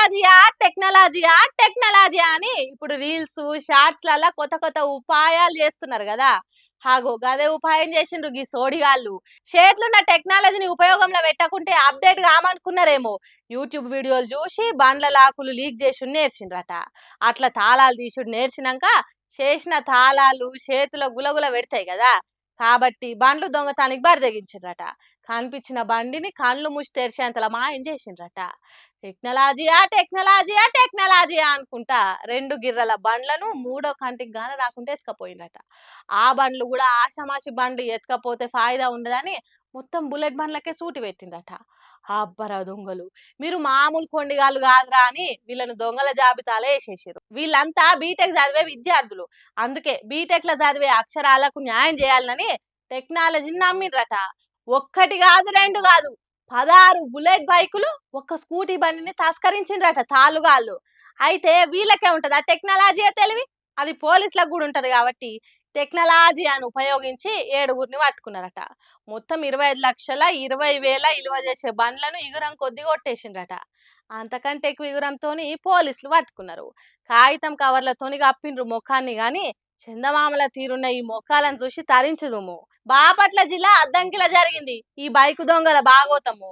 టెక్నాలజీయా టెక్నాలజీయా టెక్నాలజీయా అని ఇప్పుడు reels shorts లల్లా కొత్త కొత్త ఉపాయాలు చేస్తున్నారు కదా. హాగో గదే ఉపాయం చేసిండ్రు గీ సోడిగాళ్ళు. చేతులున్న టెక్నాలజీని ఉపయోగంలో పెట్టకుంటే అప్డేట్ కామనుకున్నారేమో. యూట్యూబ్ వీడియోలు చూసి బండ్ల లాకులు లీక్ చేసుడు నేర్చిండ్రట. అట్లా తాళాలు తీసుడు నేర్చినాక చేసిన తాళాలు చేతిలో గులగుల పెడతాయి కదా. కాబట్టి బండ్లు దొంగతనానికి బరిదెగించిండ్రట. కనిపించిన బండిని కళ్ళు మూసి తెరిచేంతలా మాయం చేసిండ్రట. టెక్నాలజీయా టెక్నాలజీయా టెక్నాలజీయా అనుకుంటా రెండు గిర్రల బండ్లను మూడో కంటికి గాన రాకుంటే ఎత్తుకపోయిందట. ఆ బండ్లు కూడా ఆషామాషి బండ్లు ఎత్తుకపోతే ఫాయిదా ఉండదని మొత్తం బుల్లెట్ బండ్లకే సూటి పెట్టిందట. అబ్బరా దొంగలు, మీరు మామూలు కొండిగాళ్ళు కాదురా అని వీళ్ళను దొంగల జాబితాలో వేసేసారు. వీళ్ళంతా బీటెక్ చదివే విద్యార్థులు. అందుకే బీటెక్ లో చదివే అక్షరాలకు న్యాయం చేయాలని టెక్నాలజీని నమ్మిండ్రట. ఒక్కటి కాదు రెండు కాదు 16 బుల్లెట్ బైకులు ఒక స్కూటీ బండిని తస్కరించిండ్రట తాలుగాళ్ళు. అయితే వీళ్ళకే ఉంటది ఆ టెక్నాలజీ తెలివి, అది పోలీసులకు కూడా ఉంటది కాబట్టి టెక్నాలజీ అని ఉపయోగించి ఏడుగురిని పట్టుకున్నారట. మొత్తం 25,20,000 ఇలువ చేసే బండ్లను ఇగురం కొద్ది కొట్టేసిండ్రట. అంతకంటే ఎక్కువ ఇగురంతోని పోలీసులు పట్టుకున్నారు. కాగితం కవర్లతోని కప్పిండ్రు ముఖాన్ని గాని చందమామల తీరున్న ఈ మొఖాలను చూసి తరించుదుము. బాపట్ల జిల్లా అద్దంకిల జరిగింది ఈ బైకు దొంగల బాగోతము.